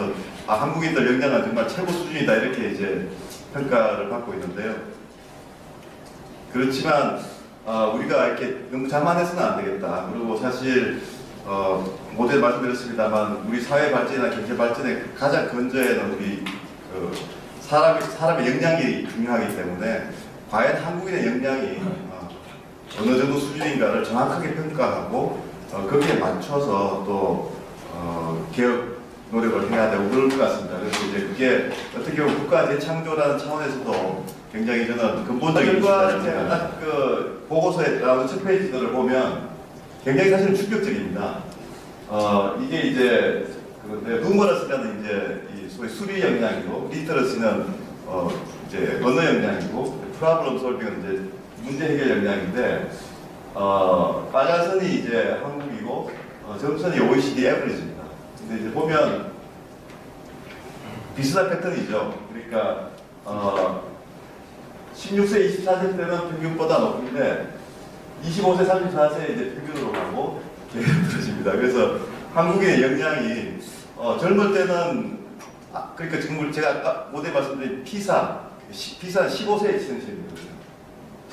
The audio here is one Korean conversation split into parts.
그래서 한국인들 역량은 정말 최고 수준이다 이렇게 이제 평가를 받고 있는데요. 그렇지만 우리가 이렇게 너무 자만해서는 안 되겠다. 그리고 사실 모두 말씀드렸습니다만 우리 사회 발전이나 경제 발전의 가장 근저에는 우리 사람의 역량이 중요하기 때문에 과연 한국인의 역량이 어느 정도 수준인가를 정확하게 평가하고 거기에 맞춰서 또 개혁 노력을 해야 되고 그럴 것 같습니다. 그래서 이제 그게 어떻게 보면 국가 재창조라는 차원에서도 굉장히 저는 근본적인 이슈다. 제가 딱 그 보고서에 나오는 첫 페이지들을 보면 굉장히 사실은 충격적입니다. 이게 이제 누머러스라는 이제 이 소위 수리 역량이고 리터러시는 이제 언어 역량이고 프로블럼 솔빙은 이제 문제 해결 역량인데 빨간선이 이제 한국이고 점선이 OECD 에버리지입니다. 근데 이제 보면 비슷한 패턴이죠. 그러니까 16세, 24세 때는 평균보다 높은데 25세, 34세 이제 평균으로 가고 계속 떨어집니다. 그래서 한국의 역량이 젊을 때는 그러니까 지금 제가 아까 모델 말씀드린 피사는 15세에 치는 시험이거든요.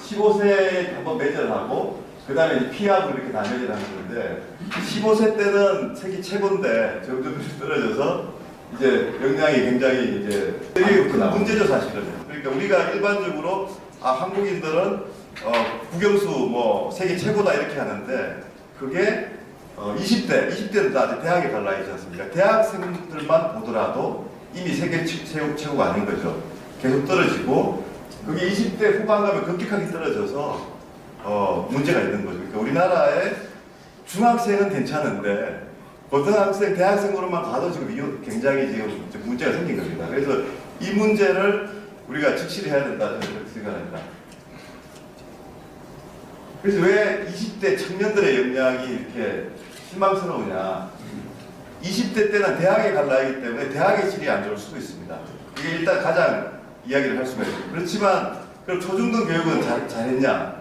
15세에 한번 매저를 하고 그 다음에 피하고 이렇게 다 매저를 하는 건데 15세 때는 세계 최고인데 점점 떨어져서 이제 역량이 굉장히 이제 되게 문제죠 사실은. 그러니까 우리가 일반적으로 한국인들은 국영수 뭐 세계 최고다 이렇게 하는데 그게 20대는 아직 대학에 갈 나이지 않습니까? 대학생들만 보더라도 이미 세계 최고가 아닌 거죠. 계속 떨어지고 그게 20대 후반 가면 급격하게 떨어져서 문제가 있는 거죠. 그러니까 우리나라의 중학생은 괜찮은데 고등학생, 대학생으로만 가도 지금 굉장히 지금 문제가 생긴 겁니다. 그래서 이 문제를 우리가 직시를 해야 된다 저는 그렇게 생각합니다. 그래서 왜 20대 청년들의 역량이 이렇게 실망스러우냐? 20대 때는 대학에 갈 나이기 때문에 대학의 질이 안 좋을 수도 있습니다. 이게 일단 가장 이야기를 할 수가 있어요. 그렇지만 그럼 초중등 교육은 잘했냐?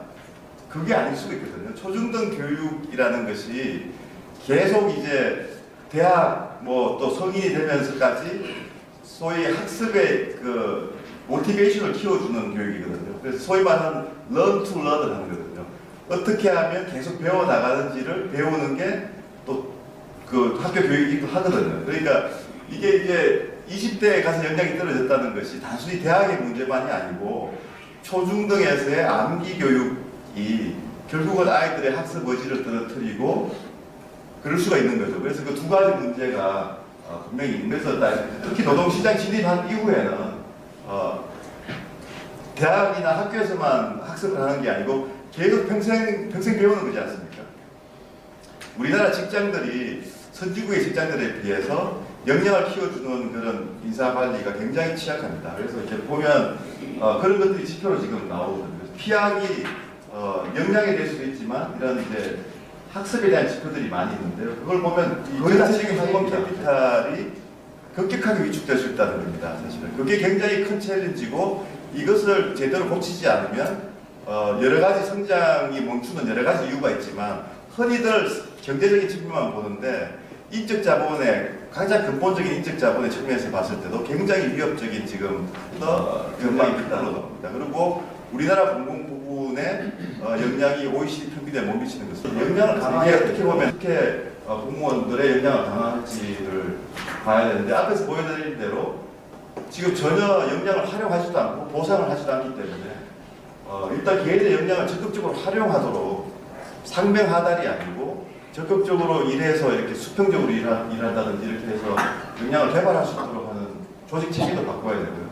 그게 아닐 수도 있거든요. 초중등 교육이라는 것이 계속 이제 대학 뭐 또 성인이 되면서까지 소위 학습의 그 모티베이션을 키워주는 교육이거든요. 그래서 소위 말하는 learn to learn을 하는 거거든요. 어떻게 하면 계속 배워나가는지를 배우는 게 또 그 학교 교육이기도 하거든요. 그러니까 이게 이제 20대에 가서 역량이 떨어졌다는 것이 단순히 대학의 문제만이 아니고 초중등에서의 암기 교육이 결국은 아이들의 학습 의지를 떨어뜨리고 그럴 수가 있는 거죠. 그래서 그 두 가지 문제가 분명히 그래서 특히 노동시장 진입한 이후에는 대학이나 학교에서만 학습을 하는 게 아니고 계속 평생 배우는 거지 않습니까? 우리나라 직장들이 선진국의 직장들에 비해서 역량을 키워주는 그런 인사 관리가 굉장히 취약합니다. 그래서 이제 보면 그런 것들이 지표로 지금 나오거든요. 피학이 역량에 대할 수도 있지만 이런 이제 학습에 대한 지표들이 많이 있는데요. 그걸 보면 전체적인 학원 캐피탈이 급격하게 위축될 수 있다는 겁니다. 사실은 그게 굉장히 큰 챌린지고 이것을 제대로 고치지 않으면 여러 가지 성장이 멈추는 여러 가지 이유가 있지만 흔히들 경제적인 측면만 보는데 인적 자본의 가장 근본적인 인적 자본의 측면에서 봤을 때도 굉장히 위협적인 지금 전망이 있다고 봅니다. 그리고 우리나라 공공 부분의 역량이 OECD 평균에 못 미치는 것은 역량을 강화해 어떻게 보면 어떻게 공무원들의 역량을 강화할지를 봐야 되는데 앞에서 보여드린 대로 지금 전혀 역량을 활용하지도 않고 보상을 하지도 않기 때문에 일단 개인의 역량을 적극적으로 활용하도록 상명하달이 아니고 적극적으로 일해서 이렇게 수평적으로 일한다든지 이렇게 해서 역량을 개발할 수 있도록 하는 조직 체계도 바꿔야 되고요.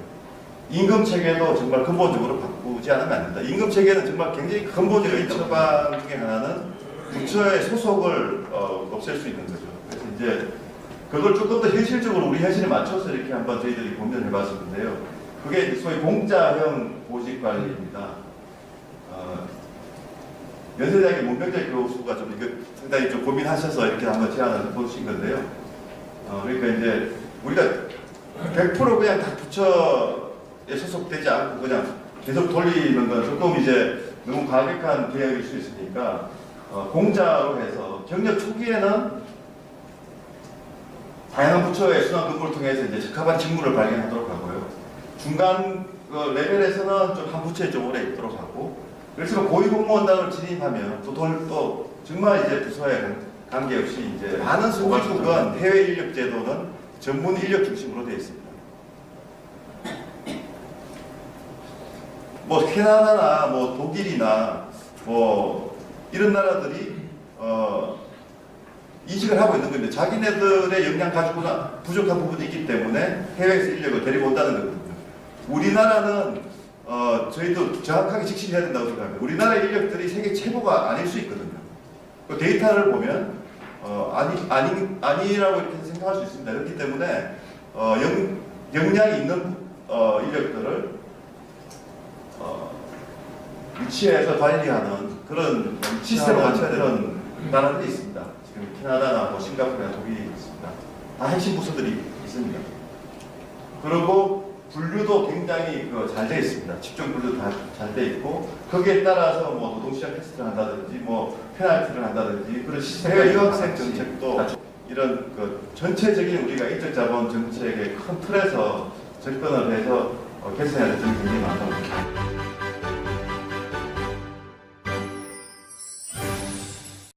임금 체계도 정말 근본적으로 바꾸지 않으면 안 된다. 임금 체계는 정말 굉장히 근본적인 처방 중에 하나는 부처의 소속을 없앨 수 있는 거죠. 그래서 이제 그걸 조금 더 현실적으로 우리 현실에 맞춰서 이렇게 한번 저희들이 고민을 해봤었는데요. 그게 소위 공짜형 보직 관리입니다. 연세대학의 문병재 교수가 좀 이거 상당히 좀 고민하셔서 이렇게 한번 제안을 해보신 건데요. 그러니까 이제 우리가 100% 그냥 다 부처에 소속되지 않고 그냥 계속 돌리는 건 조금 이제 너무 과격한 계획일 수 있으니까 공짜로 해서 경력 초기에는 다양한 부처의 순환 근무를 통해서 이제 적합한 직무를 발견하도록 하고요. 중간 레벨에서는 좀 한 부처에 좀 오래 있도록 하고, 그래서 고위공무원단을 진입하면 또 정말 이제 부서에 관계없이 이제 많은 선진국은 해외 인력 제도는 전문 인력 중심으로 되어 있습니다. 뭐 캐나다나 뭐 독일이나 뭐 이런 나라들이 인식을 하고 있는 건데 자기네들의 역량 가지고는 부족한 부분이 있기 때문에 해외에서 인력을 데리고 온다는 거거든요. 우리나라는 저희도 정확하게 직시해야 된다고 생각합니다. 우리나라의 인력들이 세계 최고가 아닐 수 있거든요. 그 데이터를 보면 아니라고 이렇게 생각할 수 있습니다. 그렇기 때문에 역량이 있는 인력들을 위치해서 관리하는 그런 시스템을 갖춰야 되는 나라들이 있습니다. 지금 캐나다나 뭐 싱가포르나 독일이 있습니다. 다 핵심 부서들이 있습니다. 그리고 분류도 굉장히 잘 되어 있습니다. 직종 분류도 다 잘 되어 있고 거기에 따라서 뭐 노동시장 테스트를 한다든지 뭐 페널티를 한다든지 그런 해외 유학생 정책도 이런 전체적인 우리가 인적 자본 정책의 큰 틀에서 접근을 해서 개선해야 될 점이 굉장히 많다고 생각합니다.